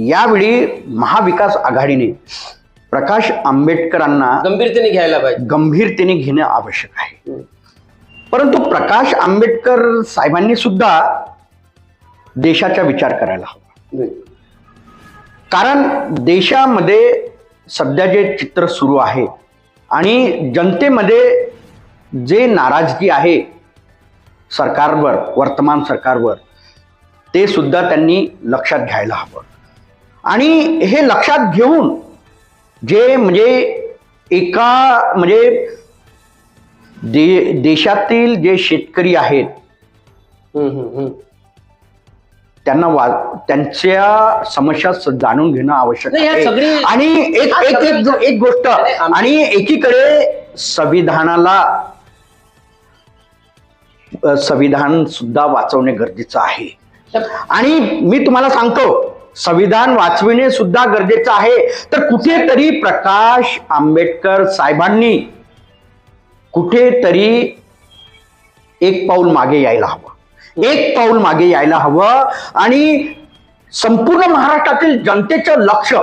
यावेळी महाविकास आघाडीने प्रकाश आंबेडकरांना गंभीरतेने घेणं आवश्यक आहे. परंतु प्रकाश आंबेडकर साहेबांनी सुद्धा देशाचा विचार करायला हवा. कारण देशामध्ये सध्या जे चित्र सुरू आहे आणि जनतेमध्ये जे नाराजगी आहे सरकारवर, वर्तमान सरकारवर, ते सुद्धा त्यांनी लक्षात घ्यायला हवं. आणि हे लक्षात घेऊन जे देशातील जे शेतकरी आहेत त्यांच्या समस्या जाणून घेणं आवश्यक आहे. आणि एक गोष्ट, आणि एकीकडे संविधान सुद्धा वाचवणे गरजेचं आहे. आणि मी तुम्हाला सांगतो, संविधान वाचविणे सुद्धा गरजेचं आहे. तर कुठेतरी प्रकाश आंबेडकर साहेबांनी कुठेतरी एक पाऊल मागे यायला हवं. आणि संपूर्ण महाराष्ट्रातील जनतेचं लक्ष,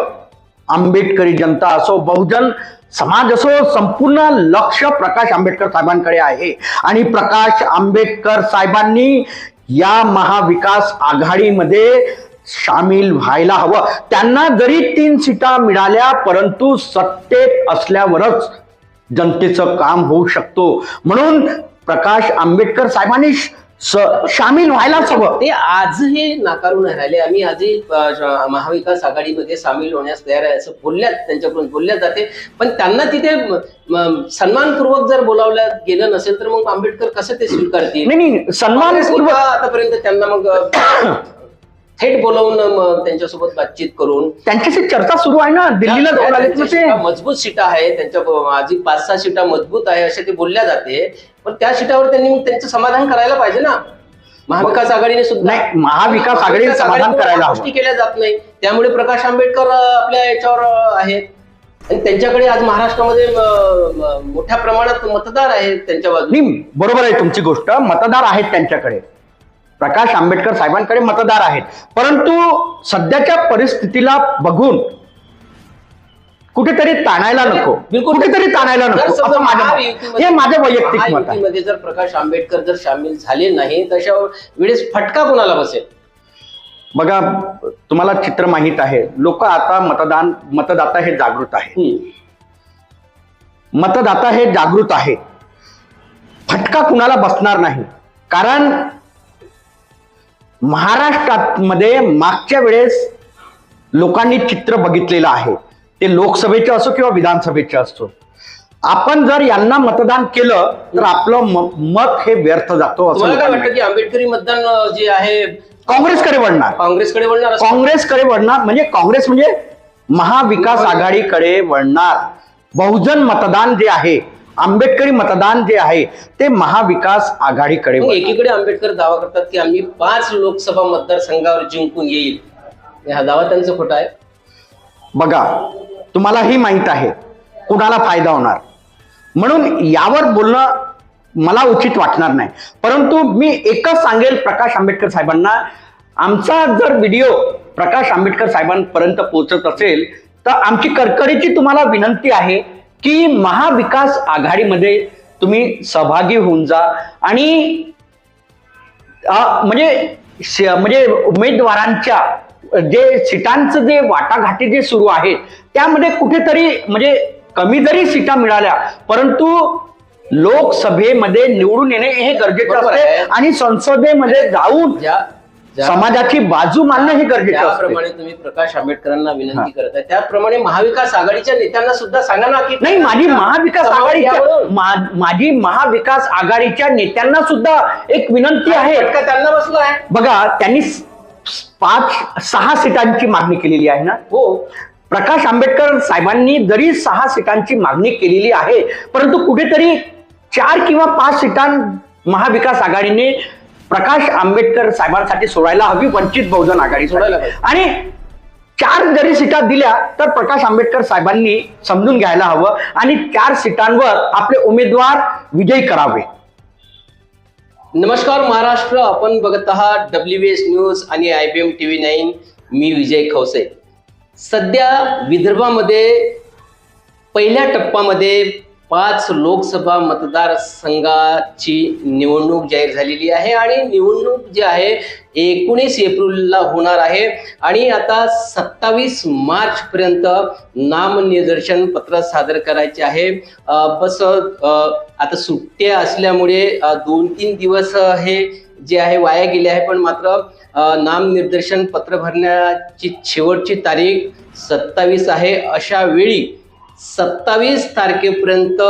आंबेडकरी जनता असो, बहुजन समाज असो, संपूर्ण लक्ष प्रकाश आंबेडकर साहेबांकडे आहे. आणि प्रकाश आंबेडकर साहेबांनी या महाविकास आघाडीमध्ये सामील व्हायला हवं. त्यांना जरी 3 सीटा मिळाल्या, परंतु सत्तेत असल्यावरच जनतेचं काम होऊ शकतो. म्हणून प्रकाश आंबेडकर साहेबांनी सामील व्हायलाच हवं. ते आजही नाकारून राहिले. आम्ही आजही महाविकास आघाडीमध्ये सामील होण्यास तयार आहे असं त्यांच्याकडून बोलल्या जाते. पण त्यांना तिथे सन्मानपूर्वक जर बोलावलं गेलं नसेल तर मग आंबेडकर कसं ते स्वीकारतील? नाही, सन्मानपूर्वक आतापर्यंत त्यांना मग थेट बोलावून त्यांच्यासोबत बातचीत करून त्यांच्याशी चर्चा सुरू आहे ना. दिल्लीला मजबूत सीटा आहे त्यांच्या, आधी 5-6 सीटा मजबूत आहे असे ते बोलल्या जाते. पण त्या सीटावर त्यांनी मग त्यांचं समाधान करायला पाहिजे ना. महाविकास आघाडीने सुद्धा महाविकास आघाडीने समाधान करायला गोष्टी केल्या जात नाही. त्यामुळे प्रकाश आंबेडकर आपल्या याच्यावर आहेत आणि त्यांच्याकडे आज महाराष्ट्रामध्ये मोठ्या प्रमाणात मतदार आहेत त्यांच्या बाजूने. बरोबर आहे तुमची गोष्ट, मतदार आहेत त्यांच्याकडे, प्रकाश आंबेडकर साहेबांकडे मतदार आहेत. परंतु सध्याच्या परिस्थितीला बघून कुठेतरी ताणायला नको असं माझं वैयक्तिक मत आहे. जर प्रकाश आंबेडकर जर सामील झाले नाही तर अशा वेळेस फटका कोणाला बसेल? बघा, तुम्हाला चित्र माहित आहे. लोक आता मतदाता हे जागृत आहे. फटका कुणाला बसणार नाही. कारण महाराष्ट्रामध्ये मागच्या वेळेस लोकांनी चित्र बघितलेलं आहे, ते लोकसभेचे असो किंवा विधानसभेचे असो. आपण जर यांना मतदान केलं तर आपलं मत हे व्यर्थ जातो. असं काय वाटतं की आंबेडकरी मतदान जे आहे काँग्रेसकडे वळणार म्हणजे काँग्रेस म्हणजे महाविकास आघाडीकडे वळणार. बहुजन मतदान जे आहे, आंबेडकरी मतदान जे आहे ते महाविकास आघाडीकडे. एकीकडे आंबेडकर दावा करतात की आम्ही 5 लोकसभा मतदारसंघावर जिंकून येईल. हा दावा त्यांचा खोटा आहे. बघा, तुम्हालाही माहित आहे कुणाला फायदा होणार, म्हणून यावर बोलणं मला उचित वाटणार नाही. परंतु मी एकच सांगेल प्रकाश आंबेडकर साहेबांना, आमचा जर व्हिडिओ प्रकाश आंबेडकर साहेबांपर्यंत पोहोचत असेल तर आमची कडकडीची तुम्हाला विनंती आहे की महाविकास आघाडीमध्ये तुम्ही सहभागी होऊन जा. आणि म्हणजे उमेदवारांच्या जे सीटांचं जे वाटाघाटी जे सुरू आहे त्यामध्ये कुठेतरी कमी जरी सीटा मिळाल्या, परंतु लोकसभेमध्ये निवडून येणे हे गरजेचं असते. आणि संसदेमध्ये जाऊन समाजाची बाजू मांडणं हे गरजेचं असते. त्याप्रमाणे तुम्ही प्रकाश आंबेडकरांना विनंती करत आहे, त्याप्रमाणे महाविकास आघाडीच्या नेत्यांना सुद्धा सांगा ना की नाही, माझी महाविकास आघाडीच्या नेत्यांना सुद्धा एक विनंती आहे. त्यांना बसला आहे. बघा, त्यांनी 5-6 सीटांची मागणी केलेली आहे ना. हो, प्रकाश आंबेडकर साहेबांनी जरी 6 सीटांची मागणी केलेली आहे, परंतु कुठेतरी 4 किंवा 5 सीटां महाविकास आघाडीने प्रकाश आंबेडकर साहेबांसाठी सोडायला हवी. वंचित बहुजन आघाडी सोडायला हवी. आणि 4 जरी सीटा दिल्या तर प्रकाश आंबेडकर साहेबांनी समजून घ्यायला हवं आणि 4 सीटांवर आपले उमेदवार विजयी करावे. नमस्कार महाराष्ट्र, आपण बघत आहात WS न्यूज आणि IBM TV 9. मी विजय खवसे. सध्या विदर्भामध्ये पहिल्या टप्प्यामध्ये 5 लोकसभा मतदारसंघाची निवडणूक जाहीर झालेली आहे आणि निवडणूक जी आहे 19 एप्रिलला होणार आहे आणि आता 27 मार्च पर्यंत नामनिर्देशन पत्र सादर करायचे आहे. बस आता सुट्ट्या असल्यामुळे 2-3 दिवस हे जे आहे वाया गेले आहे, पण मात्र नामनिर्देशन पत्र भरण्याची शेवटची तारीख 27 आहे. अशा वेळी 27 तारखेपर्यंत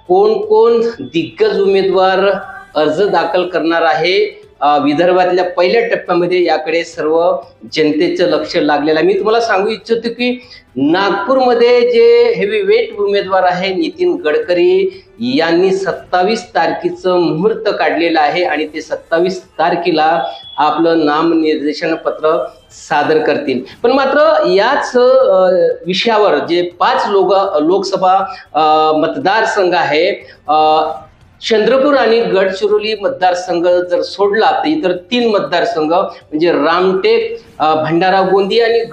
कोण कोण दिग्गज उमेदवार अर्ज दाखल करणार आहे विदर्भातल्या पहिल्या टप्प्यामध्ये, याकडे सर्व जनतेचं लक्ष लागलेलं आहे. मी तुम्हाला सांगू इच्छितो की नागपूरमध्ये जे हेवी वेट उमेदवार आहे नितीन गडकरी यांनी 27 तारखेचं मुहूर्त काढलेलं आहे आणि ते 27 तारखेला आपलं नामनिर्देशन पत्र सादर करतील. पण मात्र याच विषयावर जे 5 लोकसभा मतदारसंघ आहे, चंद्रपूर आणि गडचिरोली मतदारसंघ जर सोडला तर इतर 3 मतदारसंघ म्हणजे रामटेक, भंडारा गोंदिया आणि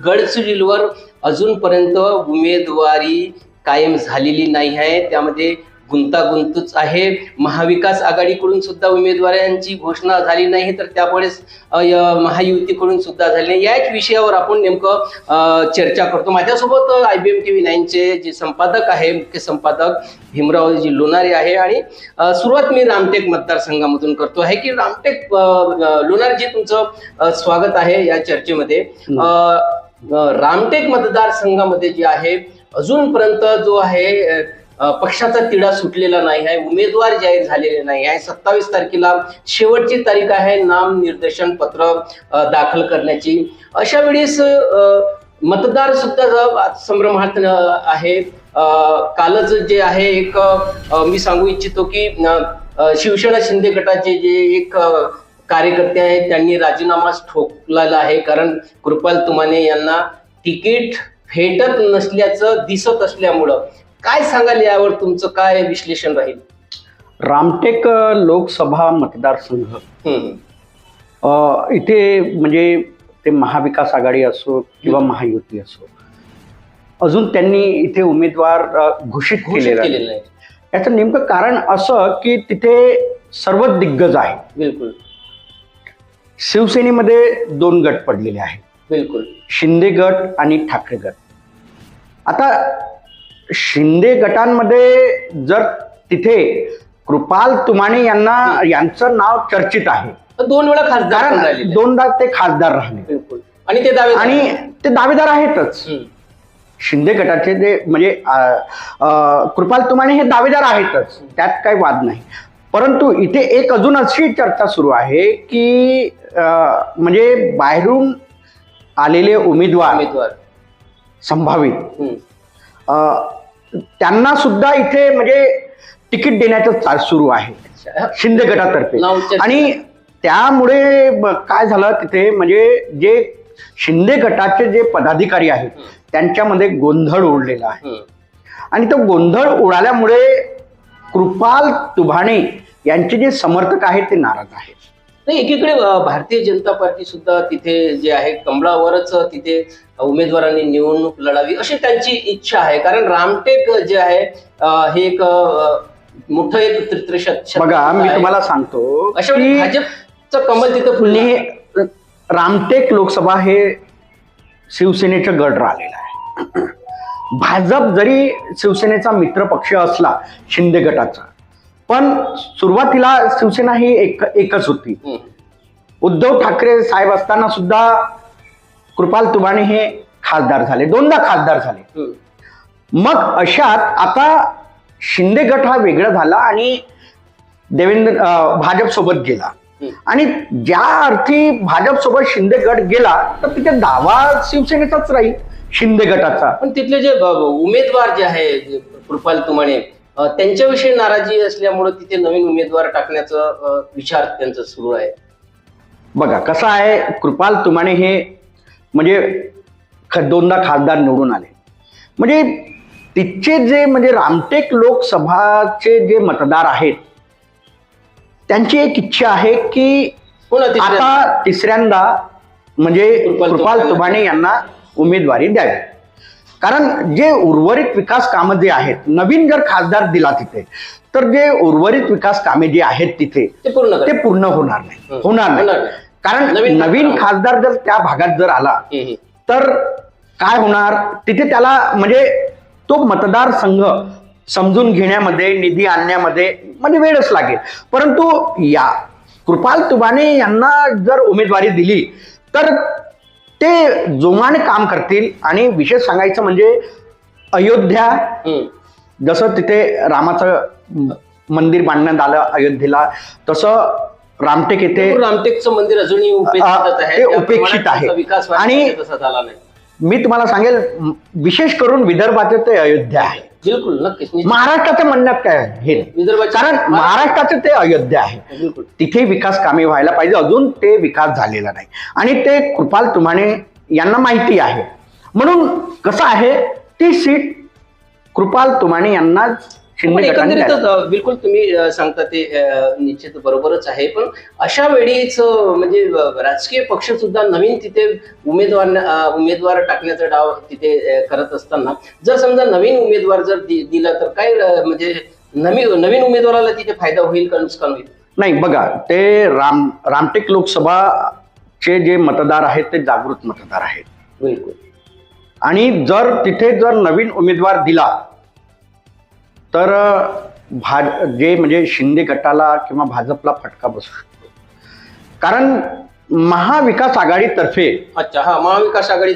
गडचिरोलीवर अजूनपर्यंत उमेदवारी कायम झालेली नाही आहे. त्यामध्ये गुंतागुंतच आहे. महाविकास आघाडीकडून सुद्धा उमेदवारांची घोषणा झाली नाही, तर त्यामुळेच महायुतीकडून सुद्धा झाली नाही. याच विषयावर आपण नेमकं चर्चा करतो. माझ्यासोबत IBM TV 9चे जे संपादक आहे, मुख्य संपादक भीमरावजी लोणारे आहे आणि सुरुवात मी रामटेक मतदारसंघामधून करतो आहे की रामटेक लोणारेजी, तुमचं स्वागत आहे या चर्चेमध्ये. रामटेक मतदारसंघामध्ये जे आहे अजूनपर्यंत जो आहे पक्षाचा तिढा सुटलेला नाही आहे, उमेदवार जाहीर झालेले नाही आहे. 27 तारखेला शेवटची तारीख आहे नामनिर्देशन पत्र दाखल करण्याची. अशा वेळेस मतदार सुद्धा संभ्रमात आहे. कालच जे आहे एक मी सांगू इच्छितो की शिवसेना शिंदे गटाचे जे एक कार्यकर्ते आहेत त्यांनी राजीनामाच ठोकलेला आहे, कारण कृपाल तुमाने यांना तिकीट भेटत नसल्याचं दिसत असल्यामुळं. काय सांगाल यावर, तुमचं काय विश्लेषण राहील? रामटेक लोकसभा मतदारसंघ इथे म्हणजे ते महाविकास आघाडी असो किंवा महायुती असो, अजून त्यांनी इथे उमेदवार घोषित केलेला आहे. याचं नेमकं कारण असं की तिथे सर्व दिग्गज आहे. बिलकुल. शिवसेनेमध्ये 2 गट पडलेले आहेत. बिलकुल. शिंदे गट आणि ठाकरे गट. आता शिंदे गटांमध्ये जर तिथे कृपाल तुमाने यांचं नाव चर्चित आहे, 2 वेळा खासदार राहिले, 2दा ते खासदार राहिले. बिलकुल. आणि ते दावेदार आहेतच. शिंदे गटाचे जे म्हणजे कृपाल तुमाने हे दावेदार आहेतच, त्यात काही वाद नाही. परंतु इथे एक अजून अशी चर्चा सुरू आहे की म्हणजे बाहेरून आलेले उमेदवार संभावित त्यांना सुद्धा इथे म्हणजे तिकीट देण्याचं सुरू आहे शिंदे गटातर्फे. आणि त्यामुळे काय झालं तिथे म्हणजे जे शिंदे गटाचे जे पदाधिकारी आहेत त्यांच्यामध्ये गोंधळ उडलेला आहे आणि तो गोंधळ उडाल्यामुळे कृपाल तुभाणे यांचे जे समर्थक आहेत ते नाराज आहेत. नाही, एकीकडे भारतीय जनता पार्टी सुद्धा तिथे जे आहे कमळावरच तिथे उमेदवारांनी निवडणूक लढावी अशी त्यांची इच्छा आहे, कारण रामटेक जे आहे हे एक मोठं एक तृतीय. बघा मी तुम्हाला सांगतो अशा वेळी भाजपचं कमल तिथे फुलले. रामटेक लोकसभा हे शिवसेनेचं गड राहिलेलं आहे. भाजप जरी शिवसेनेचा मित्र पक्ष असला शिंदे गटाचा, पण सुरुवातीला शिवसेना ही एकच होती. उद्धव ठाकरे साहेब असताना सुद्धा कृपाल तुमाने हे खासदार झाले, 2दा खासदार झाले. मग अशात आता शिंदे गट हा वेगळा झाला आणि भाजप सोबत गेला आणि ज्या अर्थी भाजप सोबत शिंदे गट गेला तर तिथे दावा शिवसेनेचाच राहील, शिंदे गटाचा. पण तिथले जे उमेदवार जे आहे कृपाल तुमाने त्यांच्याविषयी नाराजी असल्यामुळे तिथे नवीन उमेदवार टाकण्याचा विचार त्यांचा सुरू आहे. बघा कसं आहे, कृपाल तुमाने हे म्हणजे 2दा खासदार निवडून आले. म्हणजे तिथचे जे म्हणजे रामटेक लोकसभाचे जे मतदार आहेत त्यांची एक इच्छा आहे की आता 3ऱ्यांदा म्हणजे कृपाल तुभाणे यांना उमेदवारी द्यावी. कारण जे उर्वरित विकास कामं जे आहेत, नवीन जर खासदार दिला तिथे, तर जे उर्वरित विकास कामे जी आहेत तिथे ते पूर्ण होणार नाही. कारण नवीन खासदार जर त्या भागात जर आला तर काय होणार, तिथे त्याला म्हणजे तो मतदारसंघ समजून घेण्यामध्ये, निधी आणण्यामध्ये म्हणजे वेळच लागेल. परंतु या कृपाल तुबाने यांना जर उमेदवारी दिली तर ते जोमाने काम करतील. आणि विशेष सांगायचं म्हणजे अयोध्या, जसं तिथे रामाचं मंदिर बांधण्यात आलं अयोध्येला, तसं रामटेक येथे रामटेकचं मंदिर अजूनही उपेक्षित आहे. आणि मी तुम्हाला सांगेल, विशेष करून विदर्भाचे ते अयोध्या आहे. बिलकुल, नक्कीच. महाराष्ट्राच्या म्हणण्यात काय हे कारण महाराष्ट्राचं ते अयोध्या आहे. तिथे विकास कामे व्हायला पाहिजे, अजून ते विकास झालेला नाही. आणि ते कृपाल तुमाने यांना माहिती आहे. म्हणून कसं आहे, ती सीट कृपाल तुमाने यांना एकंदरीतच बिलकुल तुम्ही सांगता ते निश्चित बरोबरच आहे. पण अशा वेळीच म्हणजे राजकीय पक्ष सुद्धा नवीन तिथे उमेदवार टाकण्याचा डाव तिथे करत असताना जर समजा नवीन उमेदवार जर दिला तर काय म्हणजे नवीन उमेदवाराला तिथे फायदा होईल का नुकसान होईल? नाही, बघा, ते रामटेक लोकसभाचे जे मतदार आहेत ते जागृत मतदार आहेत. बिलकुल. आणि जर तिथे जर नवीन उमेदवार दिला तर जे म्हणजे शिंदे गटाला किंवा भाजपला फटका बसू शकतो. कारण महाविकास आघाडीतर्फे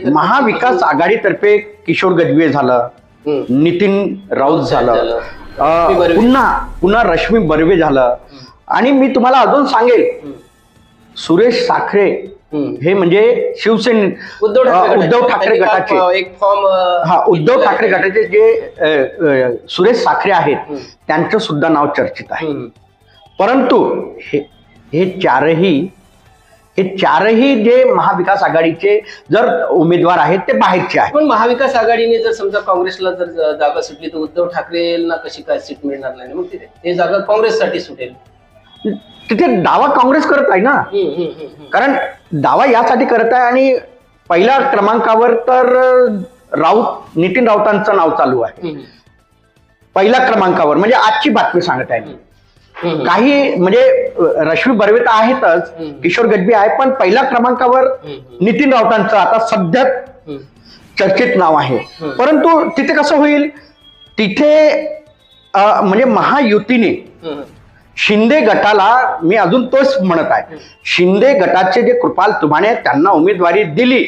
महाविकास आघाडीतर्फे किशोर गजबे झालं, नितीन राऊत झालं, पुन्हा रश्मी बर्वे झालं. आणि मी तुम्हाला अजून सांगेल, सुरेश साखरे हे म्हणजे शिवसेने उद्धव ठाकरे गटाचे एक फॉर्म उद्धव ठाकरे गटाचे जे सुरेश साखरे आहेत त्यांचं सुद्धा नाव चर्चित आहे. परंतु हे चारही जे महाविकास आघाडीचे जर उमेदवार आहेत ते बाहेरचे आहेत. पण महाविकास आघाडीने जर समजा काँग्रेसला जर जागा सुटली तर उद्धव ठाकरेंना कशी काय सीट मिळणार नाही? मग ते जागा काँग्रेससाठी सुटेल. तिथे दावा काँग्रेस करत आहे ना. कारण दावा यासाठी करत आहे आणि पहिल्या क्रमांकावर तर नितीन राऊतांचं नाव चालू आहे. पहिल्या क्रमांकावर म्हणजे आजची बातमी सांगत आहे. काही म्हणजे रश्मी बर्वे तर आहेतच, किशोर गजबे आहे, पण पहिल्या क्रमांकावर नितीन राऊतांचं आता सध्या चर्चेत नाव आहे. परंतु तिथे कसं होईल, तिथे म्हणजे महायुतीने शिंदे गटाला, मी अजून तोच म्हणत आहे, शिंदे गटाचे जे कृपाल तुमाने त्यांना उमेदवारी दिली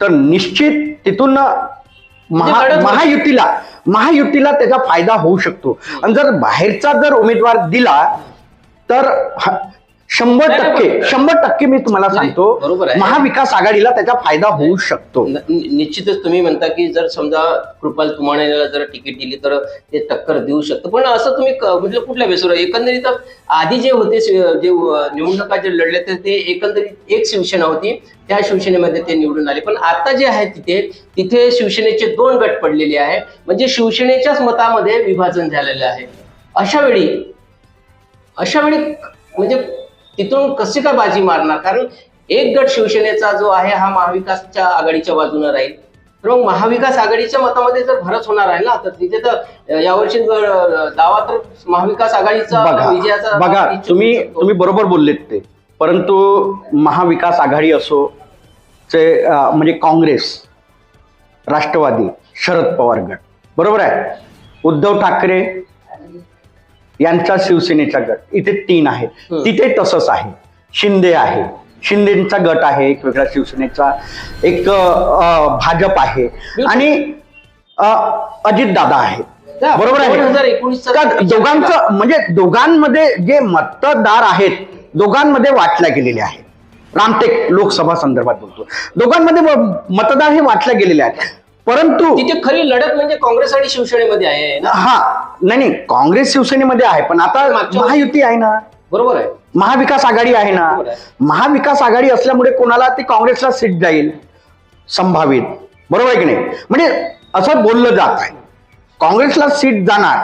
तर निश्चित तिथून महायुतीला त्याचा फायदा होऊ शकतो. आणि जर बाहेरचा जर उमेदवार दिला तर 100% मी तुम्हाला सांगतो महाविकास आघाडीला त्याचा फायदा होऊ शकतो. निश्चितच तुम्ही म्हणता की जर समजा कृपाल तुमानेला जर तिकीट दिली तर ते टक्कर देऊ शकतं. पण असं तुम्ही म्हणजे कुठल्या बेसवर, एकंदरीत आधी जे होते जे निवडणुका जे लढले ते एकंदरीत एक शिवसेना होती, त्या शिवसेनेमध्ये ते निवडून आले. पण आता जे आहे तिथे शिवसेनेचे 2 गट पडलेले आहे, म्हणजे शिवसेनेच्याच मतामध्ये विभाजन झालेलं आहे. अशा वेळी म्हणजे तिथून कशी काय बाजी मारणार? कारण एक गट शिवसेनेचा जो आहे हा महाविकासच्या आघाडीच्या बाजूने राहील. तर मग महाविकास आघाडीच्या मतामध्ये जर भरच होणार आहे ना, तर तिथे तर यावर्षी दावा तर महाविकास आघाडीचा विजयाचा. बघा, तुम्ही बरोबर बोललेत ते. परंतु महाविकास आघाडी असो म्हणजे काँग्रेस, राष्ट्रवादी, शरद पवार गट, बरोबर आहे, उद्धव ठाकरे यांचा शिवसेनेचा गट, इथे 3 आहे. तिथे तसंच आहे. शिंदे आहे, शिंदेचा गट आहे एक वेगळा, शिवसेनेचा एक भाजप आहे आणि अजित दादा आहे, बरोबर आहे. 2019 दोघांचं म्हणजे दोघांमध्ये जे मतदार आहेत दोघांमध्ये वाटल्या गेलेले आहेत. रामटेक लोकसभा संदर्भात बोलतो, दोघांमध्ये मतदार हे वाटल्या गेलेले आहेत. परंतु तिथे खरी लढत म्हणजे काँग्रेस आणि शिवसेनेमध्ये आहे ना. नाही, काँग्रेस शिवसेनेमध्ये आहे, पण आता महायुती आहे ना, बरोबर आहे, महाविकास आघाडी आहे ना. महाविकास आघाडी असल्यामुळे कोणाला ती काँग्रेसला सीट जाईल संभावित, बरोबर आहे की नाही? म्हणजे असं बोललं जात आहे काँग्रेसला सीट जाणार,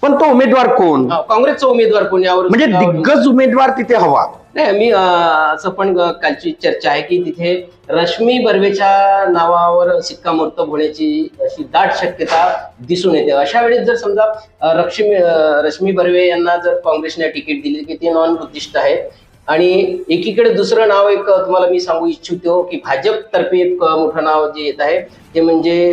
पण तो उमेदवार कोण, काँग्रेसचा उमेदवार कोण, यावर म्हणजे दिग्गज उमेदवार तिथे हवा. नाही मी असं पण कालची चर्चा आहे की तिथे रश्मी बर्वेच्या नावावर शिक्कामोर्तब होण्याची अशी दाट शक्यता दिसून येते. अशा वेळेस जर समजा रश्मी बर्वे यांना जर काँग्रेसने तिकीट दिली की ते नॉन बुद्धिस्ट आहे, आणि एकीकडे दुसरं नाव एक तुम्हाला मी सांगू इच्छितो की भाजपतर्फे एक मोठं नाव जे येत आहे ते म्हणजे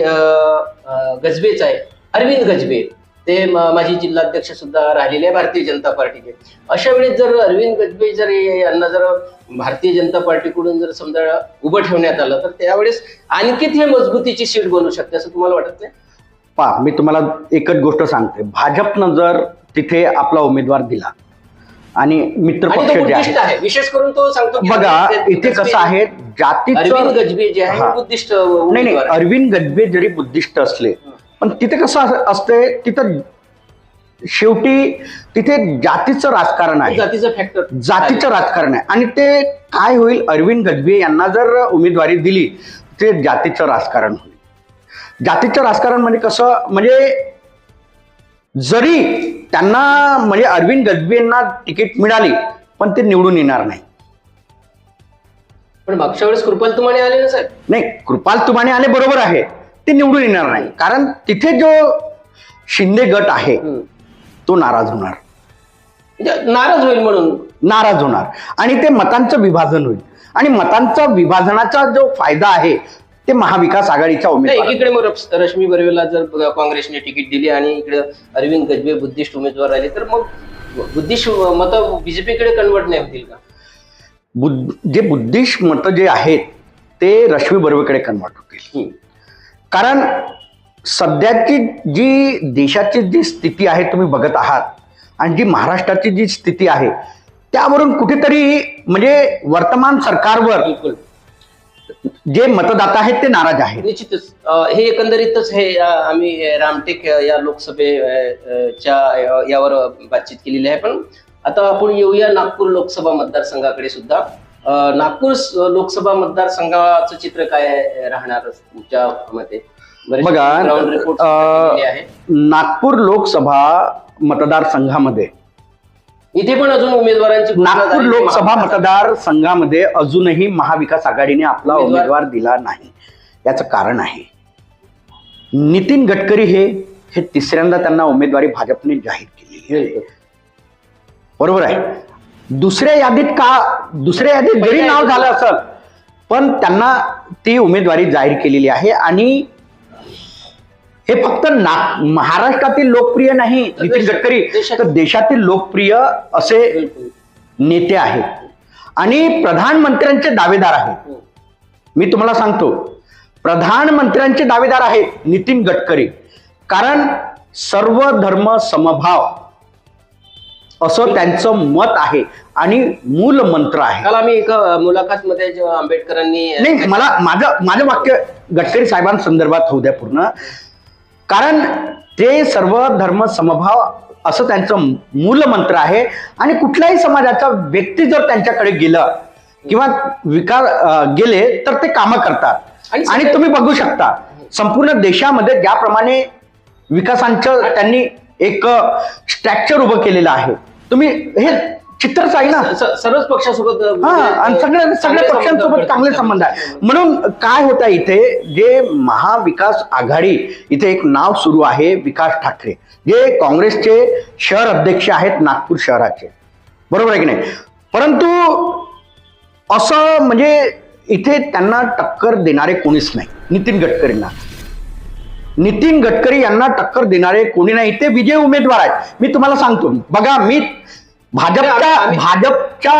गजबेच आहे, अरविंद गजबे. ते माजी जिल्हाध्यक्ष सुद्धा राहिलेले आहे भारतीय जनता पार्टीचे. अशा वेळेस जर अरविंद गजबे जर यांना जर भारतीय जनता पार्टीकडून जर समजा उभं ठेवण्यात आलं तर त्यावेळेस आणखीच हे मजबूतीची सीट बनू शकते असं तुम्हाला वाटत नाही? पहा, मी तुम्हाला एकच गोष्ट सांगते, भाजपनं जर तिथे आपला उमेदवार दिला आणि मित्र आणि पक्ष तो जे बुद्धिस्ट आहे, आहे, विशेष करून तो सांगतो की बघा ते इथे कसं आहे, अरविंद जातीचं गजबे जे आहे हा. बुद्धिस्ट नाही नाही, उमेदवार आहे. अरविंद गजबे जरी बुद्धिस्ट असले पण तिथे कसं असते, तिथं शेवटी तिथे जातीचं राजकारण आहे, जातीचं फॅक्टर जातीचं राजकारण आहे. आणि ते काय होईल, अरविंद गजबे यांना जर उमेदवारी दिली ते जातीचं राजकारण होईल. जातीचं राजकारण म्हणजे कसं, म्हणजे जरी त्यांना म्हणजे अरविंद गजबेंना तिकीट मिळाली पण ते निवडून येणार नाही. पण मागच्या वेळेस कृपाल तुमाने आले ना साहेब. नाही, कृपाल तुमाने आले बरोबर आहे, ते निवडून येणार नाही, कारण तिथे जो शिंदे गट आहे तो नाराज होणार, म्हणजे नाराज होईल म्हणून नाराज होणार आणि ते मतांचं विभाजन होईल. आणि मतांचा विभाजनाचा जो फायदा आहे ते महाविकास आघाडीच्या नाही, उमेदवार. एकीकडे मग रश्मी बर्वेला जर काँग्रेसने तिकीट दिली आणि इकडे अरविंद गजबे बुद्धिस्ट उमेदवार राहिले तर मग बुद्धिस्ट मत बीजेपीकडे कन्वर्ट नाही होतील का? जे बुद्धिस्ट मतं जे आहेत ते रश्मी बर्वेकडे कन्वर्ट होतील. कारण सध्याची जी देशाची जी स्थिती आहे तुम्ही बघत आहात आणि जी महाराष्ट्राची जी स्थिती आहे त्यावरून कुठेतरी म्हणजे वर्तमान सरकारवर बिलकुल जे मतदाता आहेत ते नाराज आहेत. निश्चितच हे एकंदरीतच हे आम्ही रामटेक या लोकसभेच्या यावर बातचीत केलेली आहे. पण आता आपण येऊया नागपूर लोकसभा मतदारसंघाकडे सुद्धा. नागपूर लोकसभा मतदारसंघाचं चित्र काय राहणार तुमच्या मते? बघा, ग्राउंड रिपोर्ट आहे. नागपूर लोकसभा मतदारसंघामध्ये इथे पण अजून उमेदवारांची घोषणा नागपूर झाली. लोकसभा मतदारसंघामध्ये अजूनही महाविकास आघाडीने आपला उमेदवार दिला नाही. याचं कारण आहे, नितीन गडकरी हे तिसऱ्यांदा त्यांना उमेदवारी भाजपने जाहीर केलेली आहे. बरोबर आहे. दुसऱ्या यादीत जरी नाव झालं असेल पण त्यांना ती उमेदवारी जाहीर केलेली आहे. आणि हे फक्त महाराष्ट्रातील लोकप्रिय नाही नितीन गडकरी, तर देशातील लोकप्रिय असे नेते आहेत आणि प्रधानमंत्र्यांचे दावेदार आहेत. मी तुम्हाला सांगतो, प्रधानमंत्र्यांचे दावेदार आहेत नितीन गडकरी, कारण सर्व धर्म समभाव असं त्यांचं मत आहे आणि मूल मंत्र आहे. काल आम्ही एका मुलाखत मध्ये जेव्हा आंबेडकरांनी नाही, मला माझं वाक्य गडकरी साहेबांसंदर्भात होऊ द्या पूर्ण. कारण ते सर्व धर्म समभाव असं त्यांचं मूल मंत्र आहे आणि कुठल्याही समाजाचा व्यक्ती जर त्यांच्याकडे गेलं किंवा गेले तर ते कामं करतात. आणि तुम्ही बघू शकता संपूर्ण देशामध्ये ज्याप्रमाणे विकासांचं त्यांनी एक स्ट्रक्चर उभं केलेलं आहे. तुम्ही हे चित्रच आहे ना, सर्वच पक्षासोबत आणि सगळ्या पक्षांसोबत चांगले संबंध आहे. म्हणून काय होतं इथे, जे महाविकास आघाडी इथे एक नाव सुरू आहे, विकास ठाकरे जे काँग्रेसचे शहर अध्यक्ष आहेत नागपूर शहराचे, बरोबर आहे की नाही. परंतु असं म्हणजे इथे त्यांना टक्कर देणारे कोणीच नाही. नितीन गडकरी यांना टक्कर देणारे कोणी नाही. ते विजय उमेदवार आहेत. मी तुम्हाला सांगतो, बघा, मी भाजपच्या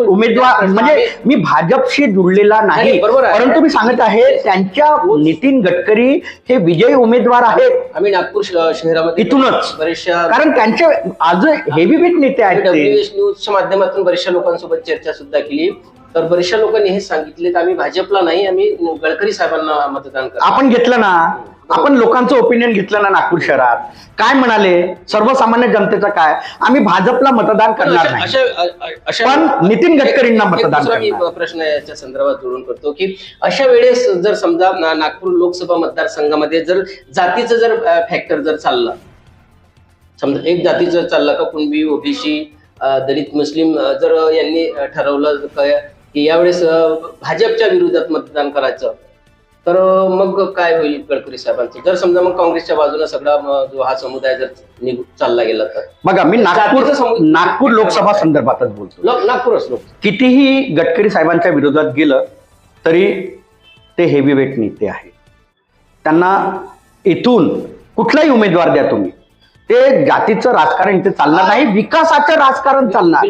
उमेदवार म्हणजे मी भाजपशी जुळलेला नाही, परंतु मी सांगत आहे त्यांच्या नितीन गडकरी हे विजयी उमेदवार आहेत. आम्ही नागपूर शहरामध्ये इथूनच, बरेचशा, कारण त्यांचे आज हेवीवेट नेते आहेत. WH न्यूजच्या माध्यमातून बऱ्याचशा लोकांसोबत चर्चा सुद्धा केली, तर बऱ्याचशा लोकांनी हे सांगितले की आम्ही भाजपला नाही, आम्ही गडकरी साहेबांना मतदान करतो. आपण घेतलं ना, आपण लोकांचं ओपिनियन घेतलं ना नागपूर शहरात, काय म्हणाले सर्वसामान्य जनतेचं काय, आम्ही भाजपला मतदान करणार नाही पण नितीन गडकरींना मतदान करणार. प्रश्न याच्या संदर्भात जोडून करतो की अशा वेळेस जर समजा नागपूर लोकसभा मतदारसंघामध्ये जर जातीचं जर फॅक्टर जर चालला, समजा एक जातीचं चाललं का कुणबी, ओबीसी, दलित मुस्लिम जर यांनी ठरवलं की यावेळेस भाजपच्या विरोधात मतदान करायचं, तर मग काय होईल गडकरी साहेबांचं? जर समजा मग काँग्रेसच्या बाजूला सगळा जो हा समुदाय जर चालला गेला तर? बघा, मी नागपूर लोकसभा संदर्भातच बोलतो. नागपूरच लोक कितीही गडकरी साहेबांच्या विरोधात गेलं तरी ते हेवीवेट नेते आहेत. त्यांना इथून कुठलाही उमेदवार द्या तुम्ही, ते जातीचं राजकारण इथे चालणार नाही, विकासाचं राजकारण चालणार.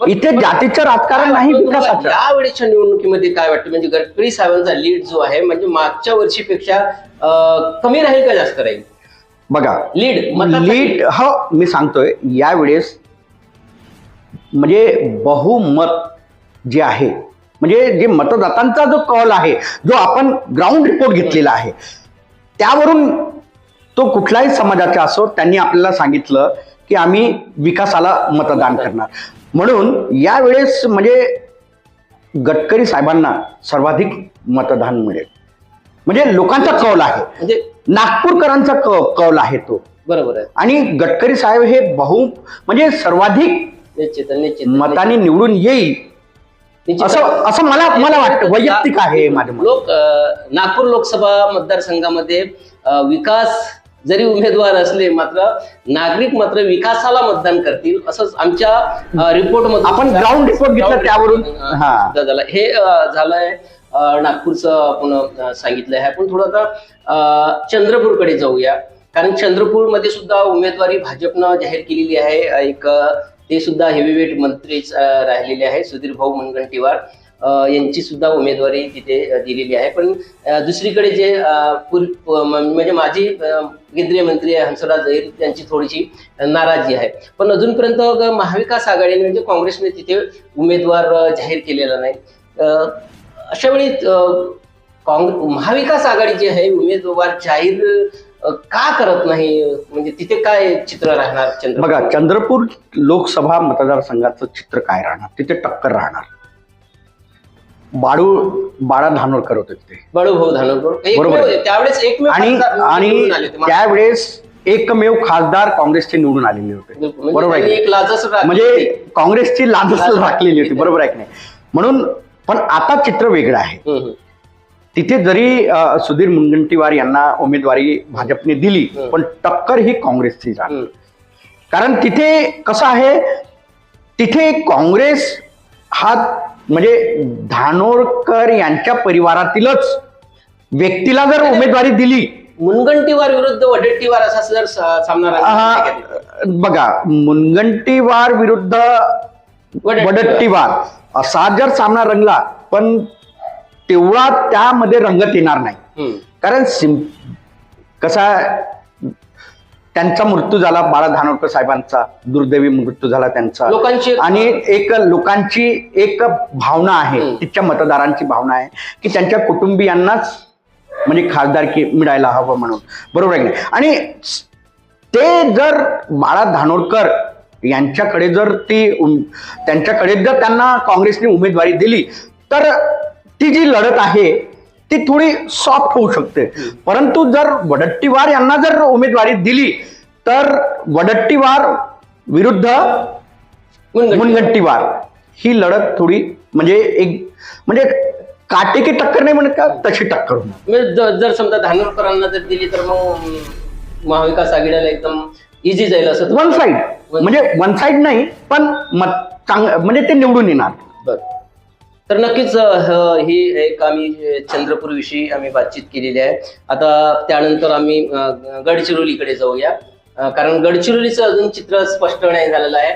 इथे जातीचं राजकारण नाही, विकासाचं. यावेळेच्या निवडणुकीमध्ये काय वाटतं, म्हणजे गडकरी साहेबांचा लीड जो आहे म्हणजे मागच्या वर्षीपेक्षा कमी राहील का जास्त राहील? बघा, लीड हो, मी सांगतोय यावेळेस म्हणजे बहुमत जे आहे, म्हणजे जे मतदातांचा जो कौल आहे, जो आपण ग्राउंड रिपोर्ट घेतलेला आहे, त्यावरून तो कुठल्याही समाजाचा असो, त्यांनी आपल्याला सांगितलं की आम्ही विकासाला मतदान करणार. म्हणून यावेळेस म्हणजे गडकरी साहेबांना सर्वाधिक मतदान मिळेल. म्हणजे लोकांचा कौल आहे, म्हणजे नागपूरकरांचा कौल आहे तो. बरोबर आहे. आणि गडकरी साहेब हे म्हणजे सर्वाधिक मतांनी निवडून येईल असं मला वाटतं. वैयक्तिक आहे माझं मत. नागपूर लोकसभा मतदारसंघामध्ये विकास जरी उमेदवार असले, मात्र नागरिक मात्र विकासाला मतदान करतील असंच आमच्या रिपोर्ट आपण ग्राउंड रिपोर्ट घेतला त्यावरून झालं. हे झालंय नागपूरचं आपण सांगितलं आहे. आपण थोडं आता चंद्रपूरकडे जाऊया, कारण चंद्रपूरमध्ये सुद्धा उमेदवारी भाजपनं जाहीर केलेली आहे. एक ते सुद्धा हेवीवेट मंत्री राहिलेले आहे, सुधीर भाऊ मुनगंटीवार यांची सुद्धा उमेदवारी तिथे दिलेली आहे. पण दुसरीकडे जे म्हणजे माजी केंद्रीय मंत्री हंसराज अहिर त्यांची थोडीशी नाराजी आहे. पण अजूनपर्यंत महाविकास आघाडीने म्हणजे काँग्रेसने तिथे उमेदवार जाहीर केलेला नाही. अशा वेळी महाविकास आघाडी जी आहे उमेदवार जाहीर का करत नाही, म्हणजे तिथे काय चित्र राहणार? बघा, चंद्रपूर लोकसभा मतदारसंघाचं चित्र काय राहणार? तिथे टक्कर राहणार. बाळा धानोरकर होते तिथे, बाळूभाऊ धानोरकर बरोबर. त्यावेळेस आणि त्यावेळेस एकमेव खासदार काँग्रेसचे निवडून आलेले होते, बरोबर आहे. म्हणजे काँग्रेसची लाजच राखलेली होती, बरोबर आहे की नाही? म्हणून पण आता चित्र वेगळं आहे. तिथे जरी सुधीर मुनगंटीवार यांना उमेदवारी भाजपने दिली, पण टक्कर ही काँग्रेसची झाली. कारण तिथे कसं आहे, तिथे काँग्रेस हा म्हणजे धानोरकर यांच्या परिवारातीलच व्यक्तीला जर उमेदवारी दिली, मुनगंटीवार विरुद्ध वडेट्टीवार असा जर सामना, बघा, मुनगंटीवार विरुद्ध वडेट्टीवार असा जर सामना रंगला, पण तेवढा त्यामध्ये रंगत येणार नाही. कारण कसा त्यांचा मृत्यू झाला, बाळा धानोरकर साहेबांचा दुर्दैवी मृत्यू झाला त्यांचा. आणि लोकांची एक भावना आहे, तिच्या मतदारांची भावना आहे की त्यांच्या कुटुंबियांनाच म्हणजे खासदारकी मिळायला हवं म्हणून, बरोबर आहे. आणि ते जर बाळा धानोरकर यांच्याकडे जर त्यांच्याकडे जर त्यांना काँग्रेसने उमेदवारी दिली, तर ती जी लढत आहे ती थोडी सॉफ्ट होऊ शकते. परंतु जर वडेट्टीवार यांना जर उमेदवारी दिली, तर वडेट्टीवार विरुद्ध मुनगंटीवार ही लढत थोडी म्हणजे काटेकी टक्कर नाही म्हणत का, तशी टक्कर होणार. जर समजा धानोरकरांना जर दिली तर मग महाविकास आघाडीला एकदम इझी जाईल असं. वन साइड म्हणजे वन साइड नाही, पण म्हणजे ते निवडून येणार. तर नक्कीच ही एक आम्ही चंद्रपूर विषयी आम्ही बातचीत केलेली आहे. आता त्यानंतर आम्ही गडचिरोलीकडे जाऊया, कारण गडचिरोलीचं अजून चित्र स्पष्ट नाही झालेलं आहे.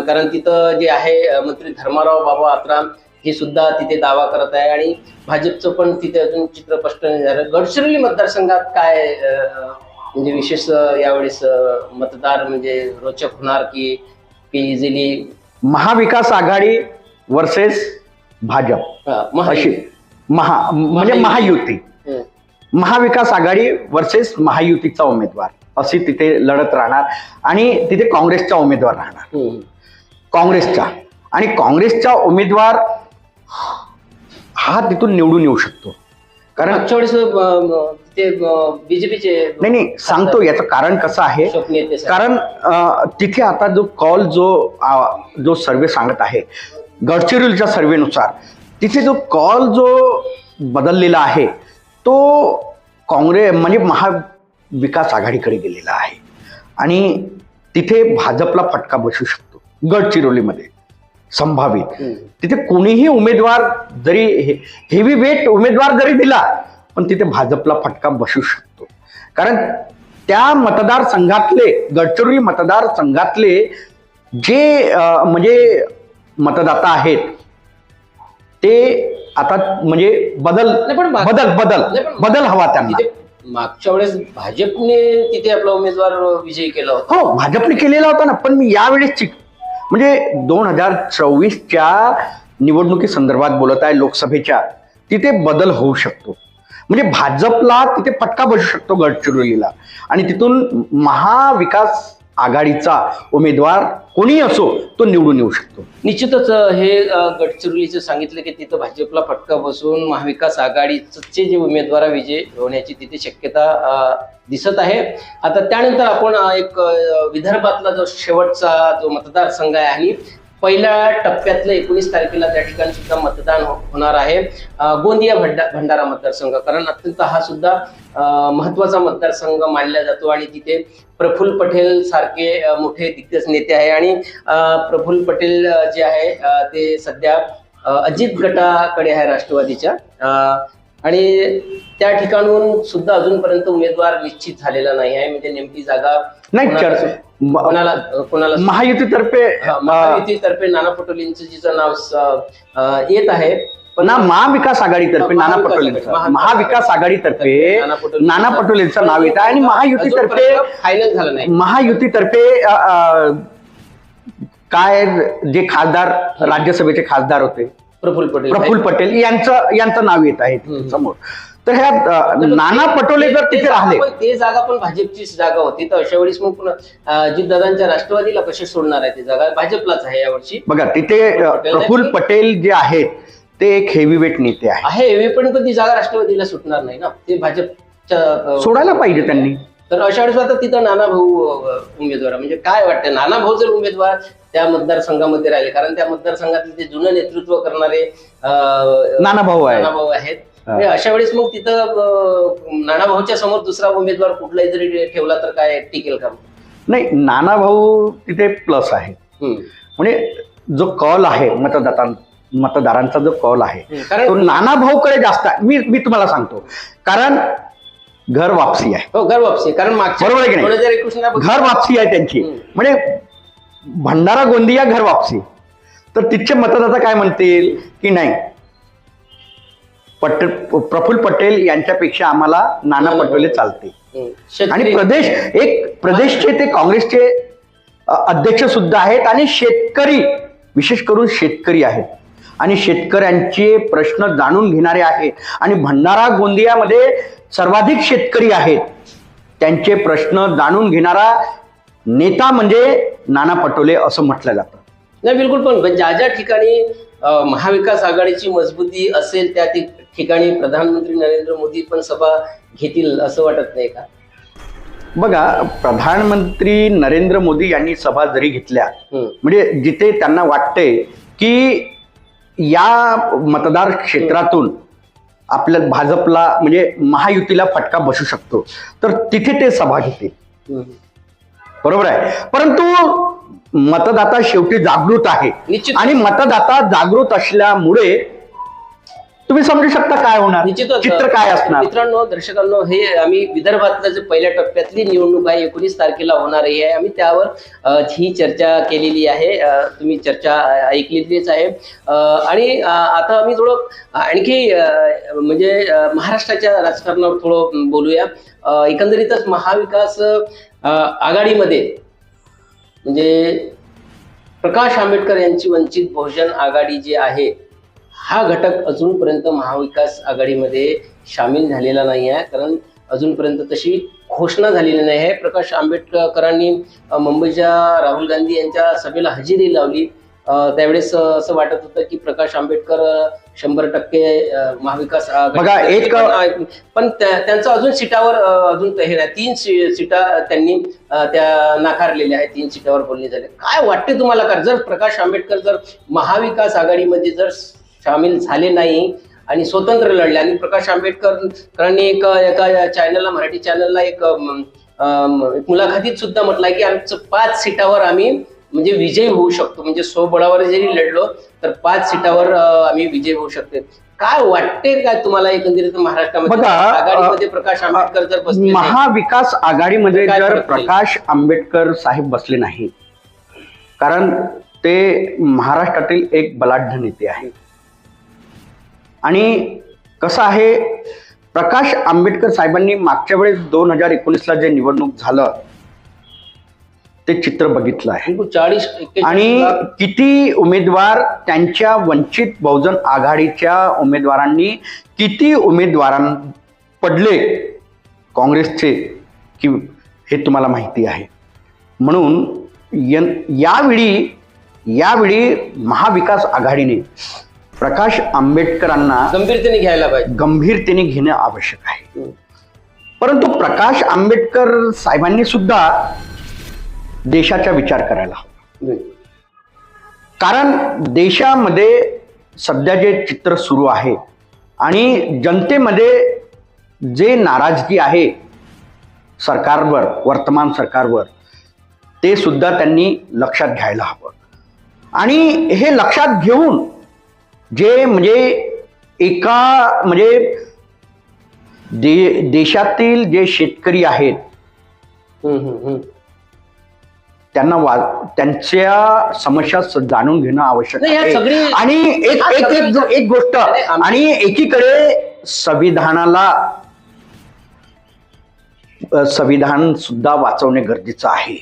कारण तिथं जे आहे मंत्री धर्माराव बाबा आत्राम हे सुद्धा तिथे दावा करत आहे, आणि भाजपचं पण तिथे अजून चित्र स्पष्ट नाही झालं. गडचिरोली मतदारसंघात काय म्हणजे विशेष यावेळेस मतदार म्हणजे रोचक होणार की इझिली महाविकास आघाडी वर्सेस भाजप अशी म्हणजे महायुती, महाविकास आघाडी वर्सेस महायुतीचा उमेदवार अशी तिथे लढत राहणार. आणि तिथे काँग्रेसचा उमेदवार राहणार, काँग्रेसचा. आणि काँग्रेसचा उमेदवार हा तिथून निवडून येऊ शकतो, कारण मागच्या वेळेस ते बीजेपीचे नाही नाही सांगतो याचं कारण कसं आहे. स्वप्नील देसाई. कारण तिथे आता जो कॉल जो सर्वे सांगत आहे गडचिरोलीच्या सर्वेनुसार तिथे जो कॉल जो बदललेला आहे तो काँग्रेस म्हणजे महाविकास आघाडीकडे गेलेला आहे आणि तिथे भाजपला फटका बसू शकतो. गडचिरोलीमध्ये संभावित तिथे कोणीही उमेदवार जरी हेवी वेट उमेदवार जरी दिला पण तिथे भाजपला फटका बसू शकतो. कारण त्या मतदारसंघातले गडचिरोली मतदारसंघातले जे म्हणजे मतदाता आहेत ते आता म्हणजे बदल हवा त्यांना. मागच्या वेळेस भाजपने तिथे आपला उमेदवार विजयी केला होता. हो भाजपने केलेला होता ना. पण मी यावेळेसची म्हणजे 2024च्या निवडणुकी संदर्भात बोलत आहे लोकसभेच्या. तिथे बदल होऊ शकतो म्हणजे भाजपला तिथे फटका बसू शकतो गडचिरोलीला आणि तिथून महाविकास आघाडीचा उमेदवार कोणी असो तो निवडून येऊ शकतो. निश्चितच हे गडचिरोलीचं सांगितलं की तिथं भाजपला फटका बसून महाविकास आघाडीचे जे उमेदवार विजय होण्याची तिथे शक्यता दिसत आहे. आता त्यानंतर आपण एक विदर्भातला जो शेवटचा जो मतदारसंघ आहे आणि पहिल्या टप्प्यातलं 19 तारखेला त्या ठिकाणी सुद्धा मतदान होणार आहे. गोंदिया भंडारा मतदारसंघ, कारण अत्यंत हा सुद्धा महत्वाचा मतदारसंघ मानला जातो आणि तिथे प्रफुल्ल पटेल सारखे मोठे दिग्गज नेते आहे आणि प्रफुल्ल पटेल जे आहे ते सध्या अजित गटाकडे आहे राष्ट्रवादीच्या आणि त्या ठिकाणून सुद्धा अजूनपर्यंत उमेदवार निश्चित झालेला नाही आहे. म्हणजे नेमकी जागा नाही कोणाला महायुतीतर्फे नाना पटोलेंचं जिचं नाव येत आहे ना महाविकास आघाडीतर्फे नाना पटोलेंचं महाविकास आघाडीतर्फे नाना पटोलेंचं नाव येत आहे आणि महायुतीतर्फे फायनल झालं नाही. महायुतीतर्फे काय जे खासदार राज्यसभेचे खासदार होते प्रफुल्ल पटेल यांचं नाव येत आहे समोर. तर ह्या नाना पटोले जर तिथे राहिले ते जागा पण भाजपचीच जागा होती तर अशा वेळेस मग अजितदादांच्या राष्ट्रवादीला कसे सोडणार आहे? ती जागा भाजपलाच आहे यावर्षी. बघा तिथे प्रफुल्ल पटेल जे आहेत ते एक हेवीवेट नेते आहे पण ती जागा राष्ट्रवादीला सुटणार नाही ना. ते भाजपच्या सोडायला पाहिजे त्यांनी. तर अशा वेळेस आता तिथं नाना भाऊ उमेदवार म्हणजे काय वाटतं नाना भाऊ जर उमेदवार त्या मतदारसंघामध्ये राहिले कारण त्या मतदारसंघातले ते जुनं नेतृत्व करणारे नाना भाऊ आहेत. अशा वेळेस मग तिथं नाना भाऊच्या समोर दुसरा उमेदवार कुठलाही जरी ठेवला तर काय टिकेल का? नाही नाना भाऊ तिथे प्लस आहे. म्हणजे जो कॉल आहे मतदारांचा जो कॉल आहे तो नाना भाऊकडे जास्त आहे. मी तुम्हाला सांगतो कारण घर वापसी आहे. हो घर वापसी कारण बरोबर आहे की नाही? घर वापसी आहे त्यांची. म्हणजे भंडारा गोंदिया घर वापसी. तर तिथचे मतदाता काय म्हणतील की नाही प्रफुल्ल पटेल यांच्यापेक्षा आम्हाला नाना पटोले चालते. आणि प्रदेशचे ते काँग्रेसचे अध्यक्ष सुद्धा आहेत आणि शेतकरी विशेष करून शेतकरी आहेत आणि शेतकऱ्यांचे प्रश्न जाणून घेणारे आहेत आणि भंडारा गोंदियामध्ये सर्वाधिक शेतकरी आहेत. त्यांचे प्रश्न जाणून घेणारा नेता म्हणजे नाना पटोले असं म्हटलं जातं. नाही बिलकुल. पण ज्या ज्या ठिकाणी महाविकास आघाडीची मजबूती असेल त्या ठिकाणी प्रधानमंत्री नरेंद्र मोदी पण सभा घेतील असं वाटत नाही का? बघा प्रधानमंत्री नरेंद्र मोदी यांनी सभा जरी घेतल्या म्हणजे जिथे त्यांना वाटतंय की या मतदार क्षेत्रातून आपल्या भाजपला म्हणजे महायुतीला फटका बसू शकतो तर तिथे ते सभा घेतील. बरोबर आहे. परंतु मतदाता शेवटी जागृत आहे आणि मतदाता जागृत असल्यामुळे तुम्ही समजू शकता काय होणार चित्र काय असणार. मित्रांनो दर्शकांनो हे आम्ही विदर्भातलं जे पहिल्या टप्प्यातली निवडणूक आहे 19 तारखेला होणार आहे आम्ही त्यावर ही चर्चा केलेली आहे. तुम्ही चर्चा ऐकलेलीच आहे आणि आता आम्ही थोडं आणखी म्हणजे महाराष्ट्राच्या राजकारणावर थोडं बोलूया. एकंदरीतच महाविकास आघाडीमध्ये म्हणजे प्रकाश आंबेडकर यांची वंचित बहुजन आघाडी जी आहे हा घटक अजूनपर्यंत महाविकास आघाडीमध्ये सामील झालेला नाही आहे कारण अजूनपर्यंत तशी घोषणा झालेली नाही आहे. प्रकाश आंबेडकरांनी मुंबईच्या राहुल गांधी यांच्या सभेला हजेरी लावली त्यावेळेस असं वाटत होतं की प्रकाश आंबेडकर 100% महाविकास बघा, पण त्यांचं अजून सीटावर अजून हे नाही. 3 सीटा त्यांनी त्या नाकारलेल्या आहेत. 3 सीटावर बोलणे झाले. काय वाटते तुम्हाला का जर प्रकाश आंबेडकर जर महाविकास आघाडीमध्ये जर सामील झाले नाही आणि स्वतंत्र लढले, आणि प्रकाश आंबेडकरांनी एका चॅनलला, मराठी चॅनलला एक मुलाखतीत सुद्धा म्हटलंय की आमचं 5 सीटावर आम्ही म्हणजे विजयी होऊ शकतो, म्हणजे स्वबळावर जरी लढलो तर 5 सीटावर आम्ही विजयी होऊ शकतो. काय वाटते काय तुम्हाला एकंदरीत महाराष्ट्रामध्ये आघाडीमध्ये प्रकाश आंबेडकर जर बसले, महाविकास आघाडीमध्ये जर प्रकाश आंबेडकर साहेब बसले नाही, कारण ते महाराष्ट्रातील एक बलाढ्य नेते आहे. आणि कसं आहे, प्रकाश आंबेडकर साहेबांनी मागच्या वेळेस 2019ला जे निवडणूक झालं ते चित्र बघितलं आहे. 40 आणि किती उमेदवार त्यांच्या वंचित बहुजन आघाडीच्या उमेदवारांनी किती उमेदवारां पडले काँग्रेसचे की हे तुम्हाला माहिती आहे. म्हणून यावेळी महाविकास आघाडीने प्रकाश आंबेडकरांना गंभीरतेने घेणं आवश्यक आहे. परंतु प्रकाश आंबेडकर साहेबांनी सुद्धा देशाचा विचार करायला हवा. कारण देशामध्ये सध्या जे चित्र सुरू आहे आणि जनतेमध्ये जे नाराजगी आहे सरकारवर, वर्तमान सरकारवर, ते सुद्धा त्यांनी लक्षात घ्यायला हवं. आणि हे लक्षात घेऊन जे देशातील जे शेतकरी आहेत त्यांच्या समस्या जाणून घेणं आवश्यक आहे. आणि एक गोष्ट, आणि एकीकडे संविधान सुद्धा वाचवणे गरजेचं आहे.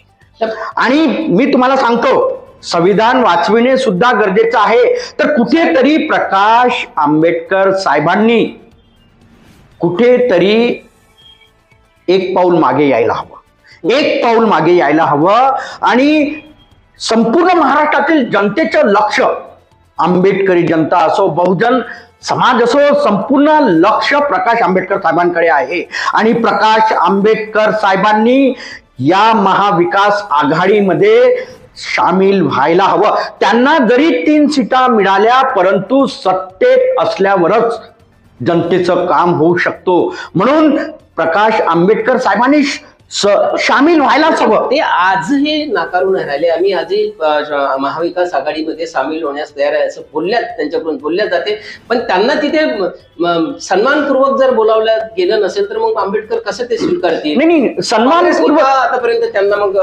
आणि मी तुम्हाला सांगतो, संविधान वाचविणे सुद्धा गरजेचं आहे. तर कुठेतरी प्रकाश आंबेडकर साहेबांनी कुठेतरी एक पाऊल मागे यायला हवं. आणि संपूर्ण महाराष्ट्रातील जनतेचं लक्ष, आंबेडकरी जनता असो, बहुजन समाज असो, संपूर्ण लक्ष प्रकाश आंबेडकर साहेबांकडे आहे. आणि प्रकाश आंबेडकर साहेबांनी या महाविकास आघाडीमध्ये सामील व्हायला हवं. त्यांना जरी 3 सीटा मिळाल्या, परंतु सत्तेत असल्यावरच जनतेचं काम होऊ शकतो. म्हणून प्रकाश आंबेडकर साहेबांनी सामील व्हायलाच हवं. ते आजही नाकारून राहिले. आम्ही आजही महाविकास आघाडीमध्ये सामील होण्यास तयार आहे असं त्यांच्याकडून बोलल्या जाते. पण त्यांना तिथे सन्मानपूर्वक जर बोलावलं गेलं नसेल तर मग आंबेडकर कसं ते स्वीकारतील? नाही, सन्मानपूर्वक आतापर्यंत त्यांना मग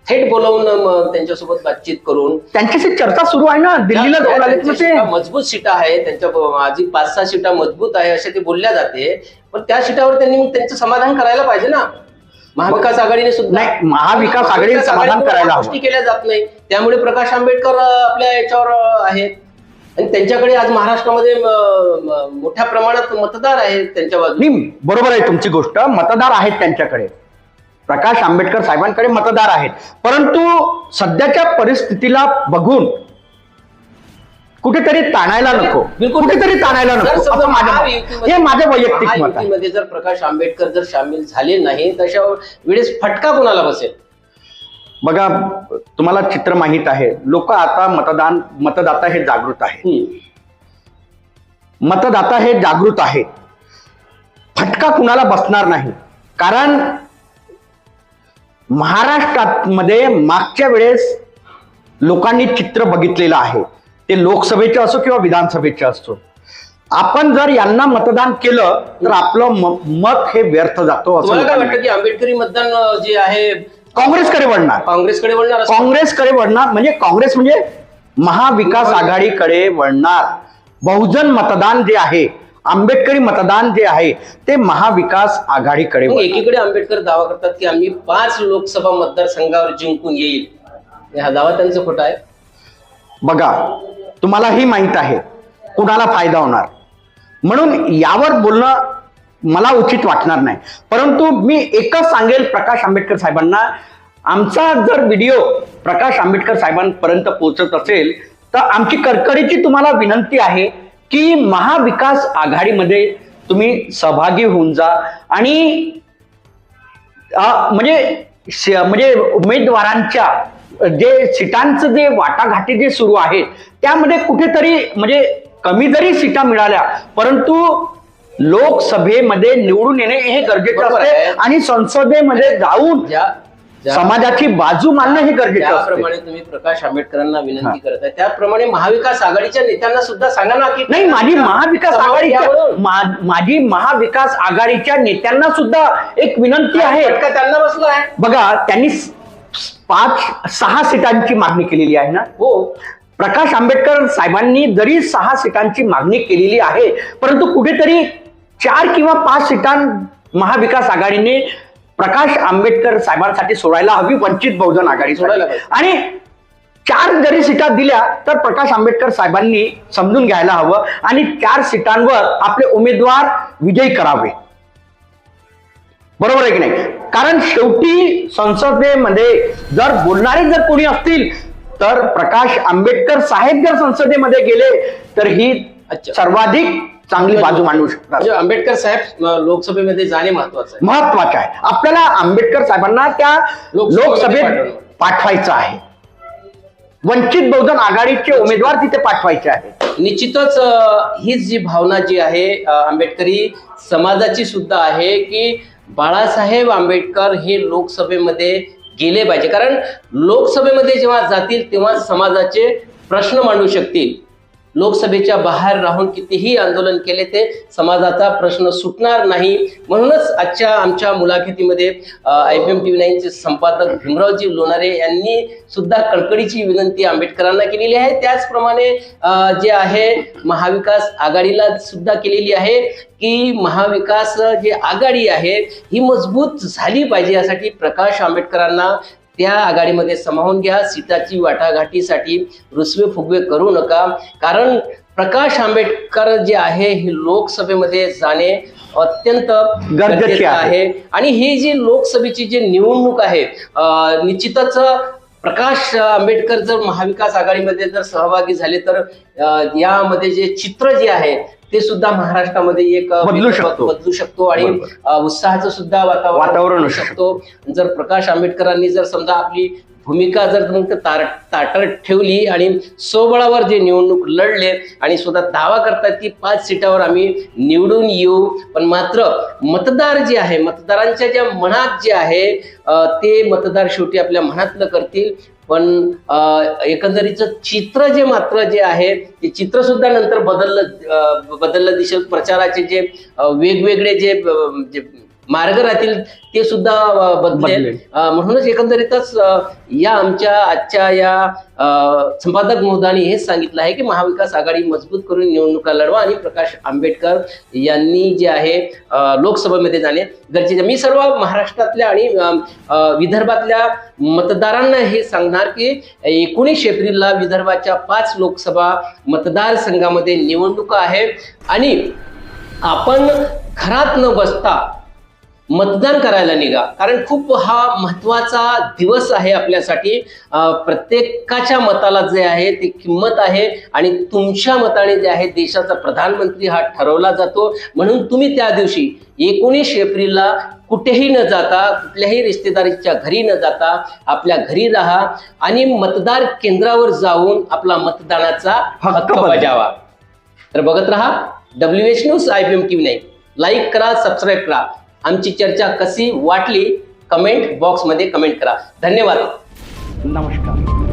थेट बोलावून त्यांच्यासोबत बातचीत करून त्यांच्याशी चर्चा सुरू आहे ना. दिल्लीला मजबूत सीटा आहे त्यांच्या, आधी 5-6 सीटा मजबूत आहे असे ते बोलल्या जाते. पण त्या सीटावर त्यांनी मग त्यांचं समाधान करायला पाहिजे ना. महाविकास आघाडीने सुद्धा महाविकास आघाडीने समाधान करायला गोष्टी केल्या जात नाही. त्यामुळे प्रकाश आंबेडकर आपल्या याच्यावर आहेत आणि त्यांच्याकडे आज महाराष्ट्रामध्ये मोठ्या प्रमाणात मतदार आहेत त्यांच्या बाजूने. बरोबर आहे तुमची गोष्ट, मतदार आहेत त्यांच्याकडे, प्रकाश आंबेडकर साहेबांकडे मतदार आहेत. परंतु सध्याच्या परिस्थितीला बघून कुठेतरी ताणायला नको असं माझं वैयक्तिक मत आहे. मध्ये जर प्रकाश आंबेडकर जर सामील झाले नाही, तशा वेळेस फटका कोणाला बसेल? बघा, तुम्हाला चित्र माहित आहे, लोक आता मतदाता हे जागृत आहेत. फटका कुणाला बसणार नाही. कारण महाराष्ट्रामध्ये मागच्या वेळेस लोकांनी चित्र बघितलेलं आहे, ते लोकसभेचे असो किंवा विधानसभेचे असो. आपण जर यांना मतदान केलं तर आपलं मत हे व्यर्थ जातो. असं काय वाटतं की आंबेडकरी मतदान जे आहे काँग्रेसकडे वळणार म्हणजे काँग्रेस म्हणजे महाविकास आघाडीकडे वळणार. बहुजन मतदान जे आहे, आंबेडकरी मतदान जे आहे ते महाविकास आघाडीकडे. एकीकडे आंबेडकर दावा करतात की आम्ही 5 लोकसभा मतदारसंघावर जिंकून येईल. हा दावा त्यांचा खोटा आहे. बघा, तुम्हालाही माहित आहे कुणाला फायदा होणार, म्हणून यावर बोलणं मला उचित वाटणार नाही. परंतु मी एकच सांगेल प्रकाश आंबेडकर साहेबांना, आमचा जर व्हिडिओ प्रकाश आंबेडकर साहेबांपर्यंत पोहोचत असेल तर आमची कडकडीची तुम्हाला विनंती आहे की महाविकास आघाडीमध्ये तुम्ही सहभागी होऊन जा आणि म्हणजे उमेदवारांच्या जे सीटांचं जे वाटाघाटी जे सुरू आहेत त्यामध्ये कुठेतरी म्हणजे कमी जरी सीटा मिळाल्या परंतु लोकसभेमध्ये निवडून येणे हे गरजेचं असते आणि संसदेमध्ये जाऊन समाजाची बाजू मांडणं हे गरजेचं असते. त्याप्रमाणे तुम्ही प्रकाश आंबेडकरांना विनंती करत आहे त्याप्रमाणे महाविकास आघाडीच्या नेत्यांना सुद्धा सांगा ना की नाही माझी महाविकास आघाडीच्या नेत्यांना सुद्धा एक विनंती आहे. त्यांना बसलं आहे बघा त्यांनी 5-6 सीटांची मागणी केलेली आहे ना. हो प्रकाश आंबेडकर साहेबांनी जरी 6 सीटांची मागणी केलेली आहे परंतु कुठेतरी 4 किंवा 5 सीटां महाविकास आघाडीने प्रकाश आंबेडकर साहेबांसाठी सोडायला हवी वंचित बहुजन आघाडी सोडायला आणि 4 जरी सीटा दिल्या तर प्रकाश आंबेडकर साहेबांनी समजून घ्यायला हवं आणि 4 सीटांवर आपले उमेदवार विजयी करावे. बरोबर आहे की नाही. कारण शेवटी संसदेमध्ये जर बोलणारे जर कोणी असतील तर प्रकाश आंबेडकर साहेब जर संसदेमध्ये गेले तर ही सर्वाधिक चांगली बाजू मांडू शकतात. आंबेडकर साहेब लोकसभेमध्ये जाणे महत्वाचं आहे. आपल्याला आंबेडकर साहेबांना त्या लोकसभेत पाठवायचं आहे. वंचित बहुजन आघाडीचे उमेदवार तिथे पाठवायचे आहेत. निश्चितच हीच जी भावना जी आहे आंबेडकरी समाजाची सुद्धा आहे की बाळासाहेब आंबेडकर हे लोकसभेमध्ये गेले पाहिजे. कारण लोकसभेमध्ये जेव्हा जातील तेव्हा समाजाचे प्रश्न मांडू शकतील. लोकसभेच्या बाहेर राहून कितीही आंदोलन केले ते समाजाचा प्रश्न सुटणार नाही. म्हणूनच आजच्या आमच्या मुलाखतीमध्ये IPM TV9 चे संपादक भीमरावजी लोणारे यांनी सुद्धा कळकळीची विनंती आंबेडकरांना केलेली आहे. त्याचप्रमाणे जे आहे महाविकास आघाडीला सुद्धा केलेली आहे की महाविकास जी आघाडी आहे ही मजबूत झाली पाहिजे. यासाठी प्रकाश आंबेडकरांना त्या आघाडीमध्ये सामावून घ्या. सीटाची वाटाघाटीसाठी रुसवे फुगवे करू नका. कारण प्रकाश आंबेडकर जे आहे हे लोकसभेमध्ये जाणे अत्यंत गरजेचे आहे. आणि ही जी लोकसभेची जी निवडणूक आहे निश्चितच प्रकाश आंबेडकर जर महाविकास आघाडीमध्ये जर सहभागी झाले तर यामध्ये जे चित्र जे आहे ते सुद्धा महाराष्ट्रामध्ये एक बदलू शकतो आणि उत्साहाचं सुद्धा वातावरण होऊ शकतो. जर प्रकाश आंबेडकरांनी जर समजा आपली भूमिका जर ताटत ठेवली आणि स्वबळावर जे निवडणूक लढले आणि स्वतः दावा करतात की 5 सीटावर आम्ही निवडून येऊ पण मात्र मतदार जे आहे मतदारांच्या ज्या मनात जे आहे ते मतदार शेवटी आपल्या मनातलं करतील. पण एकंदरीत चित्र जे मात्र जे आहे ते चित्र सुद्धा नंतर बदललं दिसेल. प्रचाराचे जे वेगवेगळे जे मार्ग राहतील ते सुद्धा बदलेल. म्हणूनच एकंदरीतच या आमच्या आजच्या या संपादक महोदयांनी हेच सांगितलं आहे की महाविकास आघाडी मजबूत करून निवडणुका लढवा आणि प्रकाश आंबेडकर यांनी जे आहे लोकसभेमध्ये जाणे गरजेचे. मी सर्व महाराष्ट्रातल्या आणि विदर्भातल्या मतदारांना हे सांगणार की 19 एप्रिलला विदर्भाच्या 5 लोकसभा मतदारसंघामध्ये निवडणुका आहे आणि आपण घरात न बसता मतदान करायला निघा. कारण खूप हा महत्वाचा दिवस आहे आपल्यासाठी. प्रत्येकाच्या मताला जे आहे ते किंमत आहे आणि तुमच्या मताने जे आहे देशाचा प्रधानमंत्री हा ठरवला जातो. म्हणून तुम्ही त्या दिवशी 19 एप्रिलला कुठेही न जाता कुठल्याही रिश्तेदारीच्या घरी न जाता आपल्या घरी राहा आणि मतदार केंद्रावर जाऊन आपला मतदानाचा हक्क बजावा. तर बघत राहा WH news IPM TV9. Like करा, सबस्क्राईब करा. आमची चर्चा कशी वाटली कमेंट बॉक्समध्ये कमेंट करा. धन्यवाद. नमस्कार.